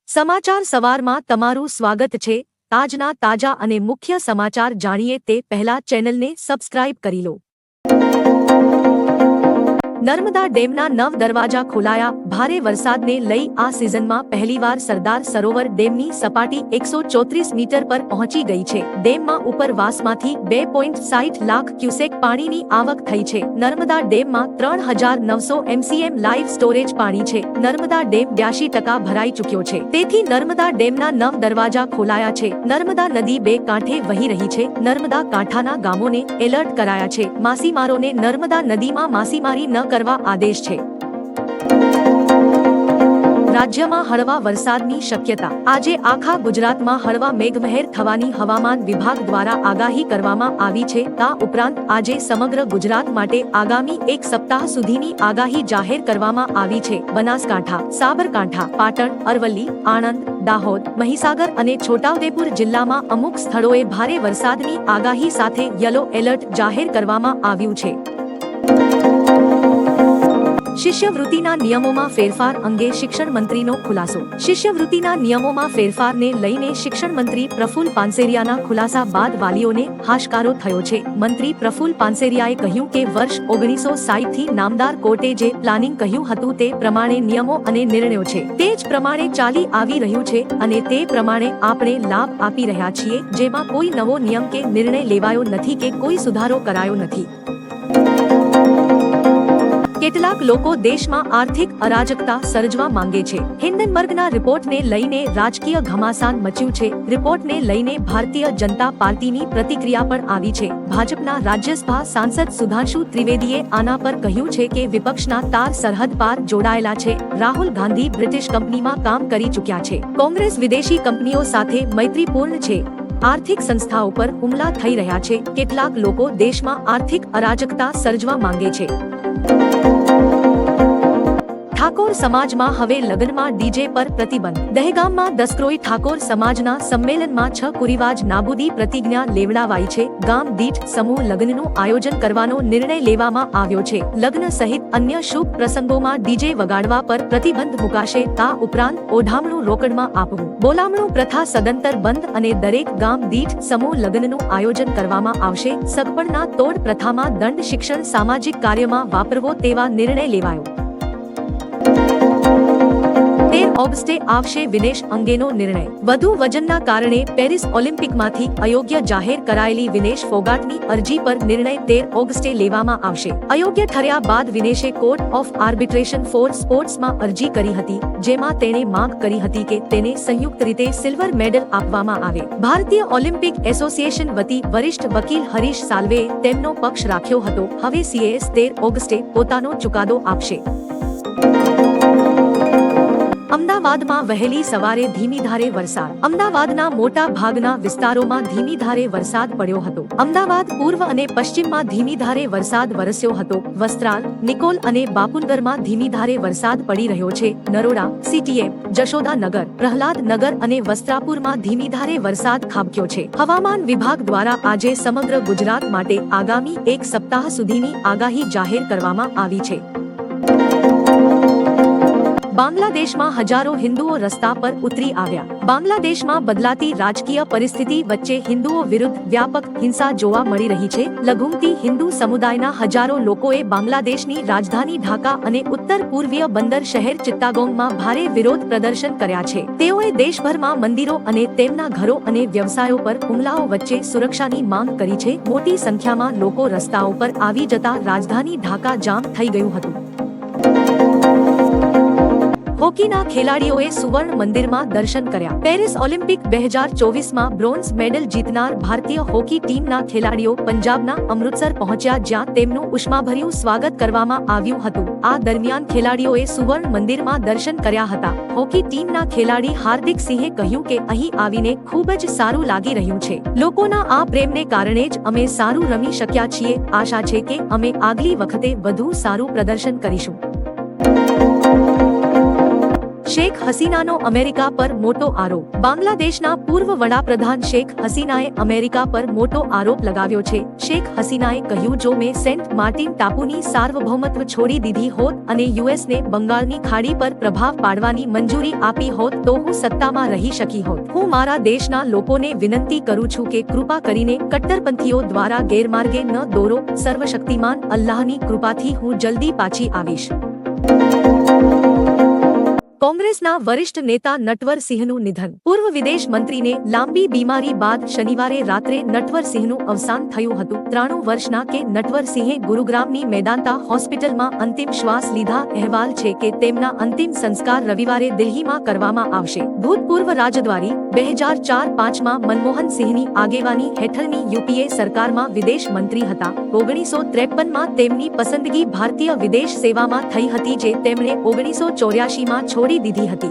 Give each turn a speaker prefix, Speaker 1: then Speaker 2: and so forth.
Speaker 1: સમાચાર સવારમાં તમારું સ્વાગત છે। આજના તાજા અને મુખ્ય સમાચાર જાણીએ તે પહેલા ચેનલને સબસ્ક્રાઇબ કરી લો। નર્મદા ડેમના 9 દરવાજા ખોલાયા। ભારે વરસાદને લઈ આ સિઝનમાં પહેલીવાર સરદાર સરોવર ડેમની સપાટી 134 મીટર પર પહોંચી ગઈ છે। ડેમમાં ઉપરવાસમાંથી 2.60 લાખ ક્યુસેક પાણીની આવક થઈ છે। નર્મદા ડેમમાં 3900 એમસીએમ લાઇવ સ્ટોરેજ પાણી છે। નર્મદા ડેમ 82% ભરાઈ ચૂક્યો છે, તેથી નર્મદા ડેમના 9 દરવાજા ખોલાયા છે। નર્મદા નદી બે કાંઠે વહી રહી છે। નર્મદા કાંઠાના ગામોને એલર્ટ કરાયા છે। માછીમારોને નર્મદા નદીમાં માછીમારી ન કરવા આદેશ છે। રાજ્યમાં હળવા વરસાદની શક્યતા। આજે આખા ગુજરાતમાં હળવા મેઘમહેર થવાની હવામાન વિભાગ દ્વારા આગાહી કરવામાં આવી છે। આ ઉપરાંત આજે સમગ્ર ગુજરાત માટે આગામી એક સપ્તાહ સુધીની આગાહી જાહેર કરવામાં આવી છે। બનાસકાંઠા, સાબરકાંઠા, પાટણ, અરવલ્લી, આણંદ, દાહોદ, મહીસાગર અને છોટાઉદેપુર જિલ્લામાં અમુક સ્થળોએ ભારે વરસાદની આગાહી સાથે યલો એલર્ટ જાહેર કરવામાં આવ્યું છે। શિષ્યવૃત્તિના નિયમોમાં ફેરફાર અંગે શિક્ષણ મંત્રીનો ખુલાસો। શિષ્યવૃત્તિના નિયમોમાં ફેરફારને લઈને શિક્ષણ મંત્રી પ્રફુલ પાનસેરિયાના ખુલાસા બાદ વાલીઓને હાશકારો થયો છે। મંત્રી પ્રફુલ પાનસેરિયાએ કહ્યું કે વર્ષ 1960 થી નામદાર કોર્ટે જે પ્લાનિંગ કહ્યું હતું તે પ્રમાણે નિયમો અને નિર્ણયો છે, તે જ પ્રમાણે ચાલી આવી રહ્યું છે અને તે પ્રમાણે આપણે લાભ આપી રહ્યા છીએ, જેમાં કોઈ નવો નિયમ કે નિર્ણય લેવાયો નથી કે કોઈ સુધારો કરાયો નથી। કેટલાક લોકો દેશમાં આર્થિક અરાજકતા સર્જવા માંગે છે। હિન્ડનબર્ગના રિપોર્ટને લઈને રાજકીય ઘમાસાન મચ્યું છે। રિપોર્ટને લઈને ભારતીય જનતા પાર્ટીની પ્રતિક્રિયા પણ આવી છે। ભાજપના રાજ્યસભા સાંસદ સુધાંશુ ત્રિવેદીએ આના પર કહ્યું છે કે વિપક્ષના તાર સરહદ પાર જોડાયેલા છે। રાહુલ ગાંધી બ્રિટિશ કંપનીમાં કામ કરી ચૂક્યા છે। કોંગ્રેસ વિદેશી કંપનીઓ સાથે મૈત્રીપૂર્ણ છે। આર્થિક સંસ્થાઓ પર હુમલા થઈ રહ્યા છે। કેટલાક લોકો દેશમાં આર્થિક અરાજકતા સર્જવા માંગે છે। ઠાકોર સમાજમાં હવે લગ્નમાં ડીજે પર પ્રતિબંધ। દહેગામમાં દસક્રોઈ ઠાકોર સમાજના સંમેલનમાં 6 કુરિવાજ નાબૂદી પ્રતિજ્ઞા લેવડાવાઈ છે। ગામ દીઠ સમૂહ લગ્નનું આયોજન કરવાનો નિર્ણય લેવામાં આવ્યો છે। લગ્ન સહિત અન્ય શુભ પ્રસંગોમાં ડીજે વગાડવા પર પ્રતિબંધ મુકાશે। આ ઉપરાંત ઓઢામણું રોકડમાં આપવું, બોલામણું પ્રથા સદંતર બંધ અને દરેક ગામ દીઠ સમૂહ લગ્નનું આયોજન કરવામાં આવશે। સગપણના તોડ પ્રથામાં દંડ, શિક્ષણ, સામાજિક કાર્યમાં વાપરવો તેવા નિર્ણય લેવાયો। 13 ઓગસ્ટે આવશે વિનેશ અંગેનો નિર્ણય। વધુ વજનના કારણે પેરિસ ઓલિમ્પિકમાંથી અયોગ્ય જાહેર કરાયેલી વિનેશ ફોગાટની અરજી પર નિર્ણય 13 ઓગસ્ટે લેવામાં આવશે। અયોગ્ય ઠર્યા બાદ વિનેશે કોર્ટ ઓફ આર્બિટ્રેશન ફોર સ્પોર્ટ્સમાં અરજી કરી હતી, જેમાં તેણે માંગ કરી હતી કે તેને સંયુક્ત રીતે સિલ્વર મેડલ આપવામાં આવે। ભારતીય ઓલિમ્પિક એસોસિએશન વતી વરિષ્ઠ વકીલ હરીશ સાલ્વેએ તેમનો પક્ષ રાખ્યો હતો। હવે સીએસ 13 ઓગસ્ટે પોતાનો ચુકાદો આપશે। અમદાવાદમાં વહેલી સવારે ધીમીધારે વરસાદ। અમદાવાદના મોટા ભાગના વિસ્તારોમાં ધીમીધારે વરસાદ પડ્યો હતો। અમદાવાદ પૂર્વ અને પશ્ચિમમાં ધીમીધારે વરસાદ વરસ્યો હતો। વસ્ત્રાલ, નિકોલ અને બાપુનગરમાં ધીમીધારે વરસાદ પડી રહ્યો છે। નરોડા, સીટીએમ, જશોદાનગર, પ્રહલાદનગર અને વસ્ત્રાપુરમાં ધીમીધારે વરસાદ ખાબક્યો છે। હવામાન વિભાગ દ્વારા આજે સમગ્ર ગુજરાત માટે આગામી એક સપ્તાહ સુધીની આગાહી જાહેર કરવામાં આવી છે। બાંગ્લાદેશમાં હજારો હિન્દુઓ રસ્તા પર ઉતરી આવ્યા। બાંગ્લાદેશમાં બદલાતી રાજકીય પરિસ્થિતિ વચ્ચે હિન્દુઓ વિરુદ્ધ વ્યાપક હિંસા જોવા મળી રહી છે। લઘુમતી હિન્દુ સમુદાયના હજારો લોકોએ બાંગ્લાદેશની રાજધાની ઢાકા અને ઉત્તર પૂર્વીય બંદર શહેર ચિત્તાગોંગમાં ભારે વિરોધ પ્રદર્શન કર્યા છે। તેઓએ દેશભરમાં મંદિરો અને તેમના ઘરો અને વ્યવસાયો પર હુમલાઓ વચ્ચે સુરક્ષાની માંગ કરી છે। મોટી સંખ્યામાં લોકો રસ્તાઓ પર આવી જતા રાજધાની ઢાકા જામ થઈ ગયું હતું। હોકીના ખેલાડીઓએ સુવર્ણ મંદિરમાં દર્શન કર્યા। પેરિસ ઓલિમ્પિક 2024માં બ્રોન્ઝ મેડલ જીતનાર ભારતીય હોકી ટીમના ખેલાડીઓ પંજાબના અમૃતસર પહોંચ્યા, જ્યાં તેમનું ઉષ્માભર્યું સ્વાગત કરવામાં આવ્યું હતું। આ દરમિયાન ખેલાડીઓએ સુવર્ણ મંદિરમાં દર્શન કર્યા હતા। હોકી ટીમના ખેલાડી હાર્દિક સિંહે કહ્યું કે અહીં આવીને ખૂબ જ સારું લાગી રહ્યું છે। લોકોના આ પ્રેમને કારણે જ અમે સારું રમી શક્યા છીએ। આશા છે કે અમે આગલી વખતે વધુ સારું પ્રદર્શન કરીશું। શેખ હસીનાનો અમેરિકા પર મોટો આરોપ। બાંગ્લાદેશના પૂર્વ વડાપ્રધાન શેખ હસીનાએ અમેરિકા પર મોટો આરોપ લગાવ્યો છે। શેખ હસીનાએ કહ્યું, જો મેં સેન્ટ માર્ટિન ટાપુની સાર્વભૌમત્વ છોડી દીધી હોત અને યુએસને બંગાળની ખાડી પર પ્રભાવ પાડવાની મંજૂરી આપી હોત તો હું સત્તામાં રહી શકી હોત। હું મારા દેશના લોકોને વિનંતી કરું છું કે કૃપા કરીને કટ્ટરપંથીઓ દ્વારા ગેરમાર્ગે ન દોરો। સર્વશક્તિમાન અલ્લાહની કૃપાથી હું જલ્દી પાછી આવીશ। કોંગ્રેસના વરિષ્ઠ નેતા નટવરસિંહનું નિધન। પૂર્વ વિદેશ મંત્રીને લાંબી બીમારી બાદ શનિવારે રાત્રે નટવરસિંહનું અવસાન થયું હતું। 93 વર્ષના કે નટવરસિંહે ગુરુગ્રામની મેદાંતા હોસ્પિટલમાં અંતિમ શ્વાસ લીધા। અહેવાલ છે કે તેમના અંતિમ સંસ્કાર રવિવારે દિલ્હીમાં કરવામાં આવશે। ભૂતપૂર્વ રાજદ્વારી 2004-5માં મનમોહન સિંહની આગેવાની હેઠળની યુપીએ સરકારમાં વિદેશ મંત્રી હતા। 1953માં તેમની પસંદગી ભારતીય વિદેશ સેવામાં થઈ હતી, જે તેમણે 1984માં છોડી દીધી હતી।